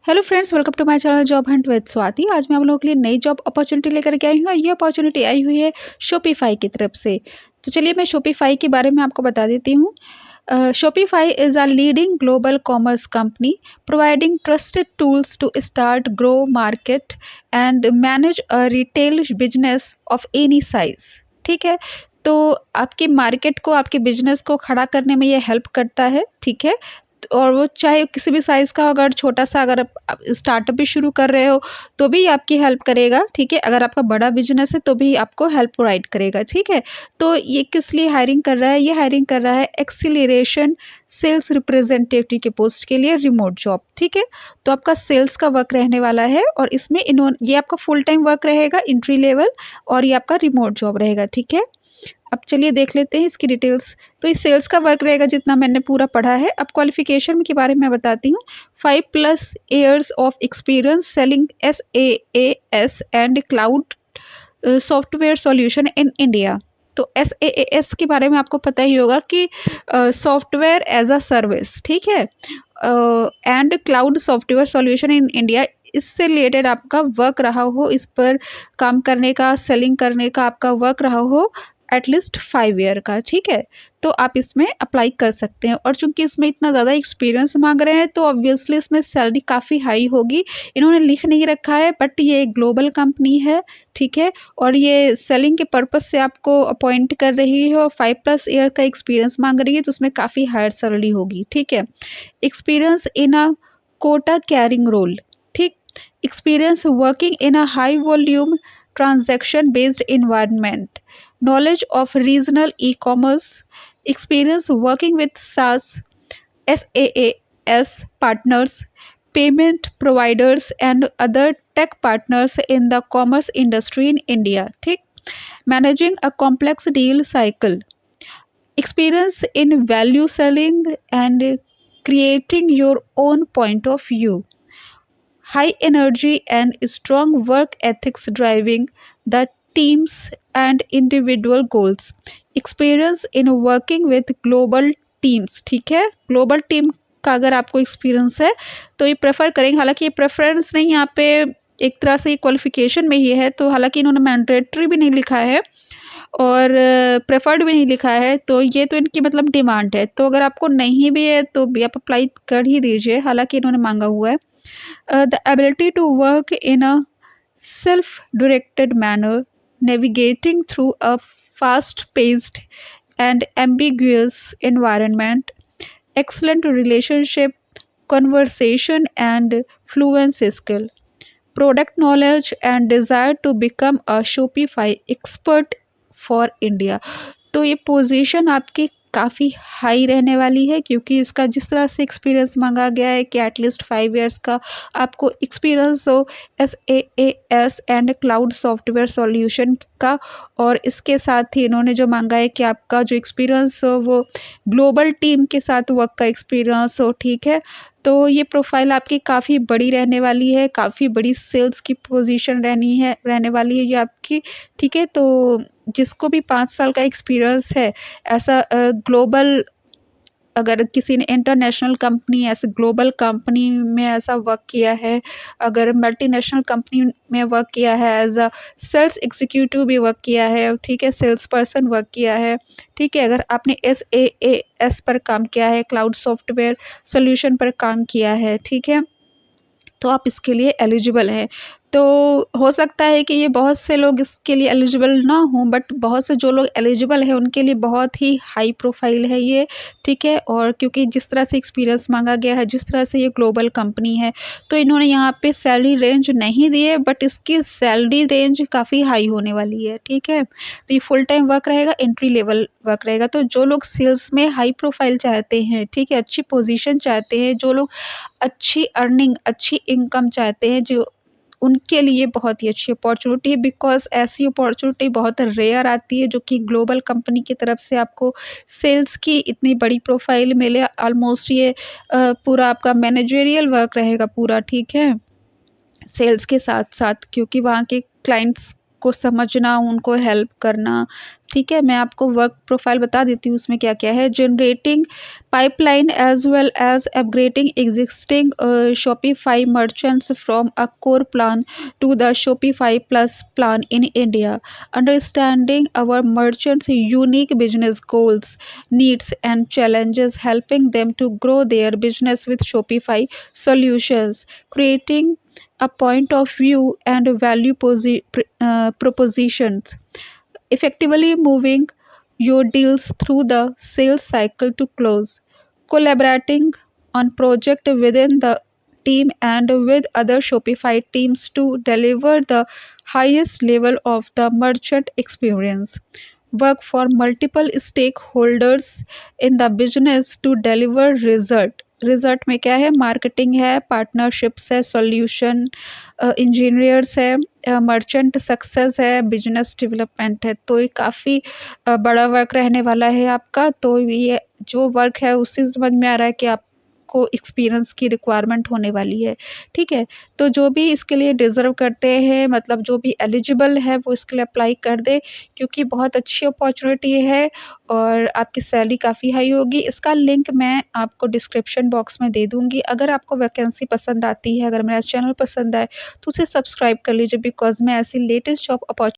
Hello friends, welcome to my channel job hunt with Swati. आज मैं आप लोगों के लिए नई जॉब अपॉर्चुनिटी लेकर के आई हूँ और ये अपॉर्चुनिटी आई हुई है शॉपिफाई की तरफ से। तो चलिए मैं शॉपिफाई के बारे में आपको बता देती हूँ। Shopify is a leading global commerce company providing trusted tools to start, grow, market and manage a retail business of any size. ठीक है, तो आपके मार्केट को, आपके बिजनेस को खड़ा करने में ये हेल्प करता है। ठीक है, और वो चाहे किसी भी साइज़ का हो, अगर छोटा-सा अगर आप स्टार्टअप भी शुरू कर रहे हो, तो भी आपकी हेल्प करेगा, ठीक है? अगर आपका बड़ा बिज़नेस है, तो भी आपको हेल्प प्रोवाइड करेगा, ठीक है? तो ये किस लिए हायरिंग कर रहा है? ये हायरिंग कर रहा है एक्सीलरेशन सेल्स रिप्रेजेंटेटिव के पोस्ट के लिए, रिमोट जॉब, ठीक है? तो आपका सेल्स का वर्क रहने वाला है और इसमें ये आपका फुल टाइम वर्क रहेगा, एंट्री लेवल, और ये आपका रिमोट जॉब रहेगा, ठीक है? अब चलिए देख लेते हैं इसकी डिटेल्स। तो ये सेल्स का वर्क रहेगा जितना मैंने पूरा पढ़ा है। अब क्वालिफ़िकेशन के बारे में मैं बताती हूँ। 5+ years of experience selling SaaS and cloud software solution in India. तो SaaS के बारे में आपको पता ही होगा कि सॉफ्टवेयर एज़ अ सर्विस, ठीक है? And cloud software solution in India, इससे रिलेटेड आपका वर्क रहा हो, इस पर काम करने का, सेलिंग करने का आपका वर्क रहा हो एटलीस्ट 5 ईयर का, ठीक है? तो आप इसमें अप्लाई कर सकते हैं और चूँकि इसमें इतना ज़्यादा एक्सपीरियंस माँग रहे हैं, तो ऑब्वियसली इसमें सैलरी काफ़ी हाई होगी। इन्होंने लिख नहीं रखा है, बट ये एक ग्लोबल कंपनी है, ठीक है? और ये सेलिंग के पर्पज़ से आपको अपॉइंट कर रही है और 5+ ईयर का एक्सपीरियंस माँग रही है, तो उसमें काफ़ी हायर सैलरी होगी, ठीक है? Experience in a quota carrying role, ठीक? Experience working in a high volume transaction based environment, knowledge of regional e-commerce, experience working with SaaS partners, payment providers and other tech partners in the commerce industry in India, ठीक? Managing a complex deal cycle, experience in value selling and creating your own point of view, high energy and strong work ethics driving the teams and individual goals, experience in working with global teams, ठीक है? Global team का अगर आपको experience है तो ये prefer करेंगे। हालांकि ये प्रेफरेंस नहीं, यहाँ पे एक तरह से ये क्वालिफिकेशन में ही है, तो हालांकि इन्होंने मैंडेटरी भी नहीं लिखा है और प्रेफर्ड भी नहीं लिखा है, तो ये तो इनकी मतलब डिमांड है। तो अगर आपको नहीं भी है तो भी आप अप्लाई कर ही दीजिए, हालांकि इन्होंने मांगा हुआ है। The ability to work in a self-directed manner, navigating through a fast-paced and ambiguous environment, excellent relationship, conversation and fluency skill, product knowledge and desire to become a Shopify expert for India। तो ये position आपकी काफ़ी high रहने वाली है, क्योंकि इसका जिस तरह से एक्सपीरियंस मांगा गया है कि एटलीस्ट 5 इयर्स का आपको एक्सपीरियंस हो SaaS and cloud software solution का, और इसके साथ ही इन्होंने जो मांगा है कि आपका जो एक्सपीरियंस हो वो ग्लोबल टीम के साथ वर्क का एक्सपीरियंस हो, ठीक है? तो ये प्रोफाइल आपकी काफ़ी बड़ी रहने वाली है, काफ़ी बड़ी सेल्स की पोजीशन रहने वाली है ये आपकी, ठीक है? तो जिसको भी 5 साल का एक्सपीरियंस है, ऐसा ग्लोबल, अगर किसी ने इंटरनेशनल कंपनी, ऐसे ग्लोबल कंपनी में ऐसा वर्क किया है, अगर मल्टीनेशनल कंपनी में वर्क किया है, एज़ अ सेल्स एग्जीक्यूटिव भी वर्क किया है, ठीक है? सेल्स पर्सन वर्क किया है, ठीक है? अगर आपने SaaS पर काम किया है, क्लाउड सॉफ्टवेयर सॉल्यूशन पर काम किया है, ठीक है? तो आप इसके लिए एलिजिबल हैं। तो हो सकता है कि ये बहुत से लोग इसके लिए एलिजिबल ना हों, बट बहुत से जो लोग एलिजिबल हैं उनके लिए बहुत ही हाई प्रोफाइल है ये, ठीक है? और क्योंकि जिस तरह से एक्सपीरियंस मांगा गया है, जिस तरह से ये ग्लोबल कंपनी है, तो इन्होंने यहाँ पे सैलरी रेंज नहीं दी है, बट इसकी सैलरी रेंज काफ़ी हाई होने वाली है, ठीक है? तो ये फुल टाइम वर्क रहेगा, एंट्री लेवल वर्क रहेगा। तो जो लोग सेल्स में हाई प्रोफाइल चाहते हैं, ठीक है? अच्छी पोजीशन चाहते हैं, जो लोग अच्छी अर्निंग, अच्छी इनकम चाहते हैं, जो उनके लिए बहुत ही अच्छी अपॉर्चुनिटी है, बिकॉज़ ऐसी अपॉर्चुनिटी बहुत रेयर आती है जो कि ग्लोबल कंपनी की तरफ से आपको सेल्स की इतनी बड़ी प्रोफाइल मिले। ऑलमोस्ट ये पूरा आपका मैनेजरियल वर्क रहेगा पूरा, ठीक है? सेल्स के साथ-साथ, क्योंकि वहाँ के क्लाइंट्स को समझना, उनको हेल्प करना, ठीक है? मैं आपको वर्क प्रोफाइल बता देती हूँ उसमें क्या-क्या है। Generating pipeline as well as upgrading existing Shopify merchants from a core plan to the Shopify Plus plan in India. Understanding our merchants' unique business goals, needs, and challenges, helping them to grow their business with Shopify solutions, creating a point of view and value propositions, effectively moving your deals through the sales cycle to close, collaborating on project within the team and with other Shopify teams to deliver the highest level of the merchant experience, work for multiple stakeholders in the business to deliver result. Result में क्या है? Marketing है, partnerships है, solution engineers है, merchant success है, business development है। तो ये काफ़ी बड़ा वर्क रहने वाला है आपका। तो ये जो वर्क है उससे समझ में आ रहा है कि आपको एक्सपीरियंस की रिक्वायरमेंट होने वाली है, ठीक है? तो जो भी इसके लिए डिज़र्व करते हैं, मतलब जो भी एलिजिबल है वो इसके लिए अप्लाई कर दे, क्योंकि बहुत अच्छी अपॉर्चुनिटी है और आपकी सैलरी काफ़ी हाई होगी। इसका लिंक मैं आपको डिस्क्रिप्शन बॉक्स में दे दूँगी। अगर आपको वैकेंसी पसंद आती है, अगर मेरा चैनल पसंद आए तो उसे सब्सक्राइब कर लीजिए, बिकॉज़ मैं ऐसी लेटेस्ट जॉब अपॉर्चुनिटी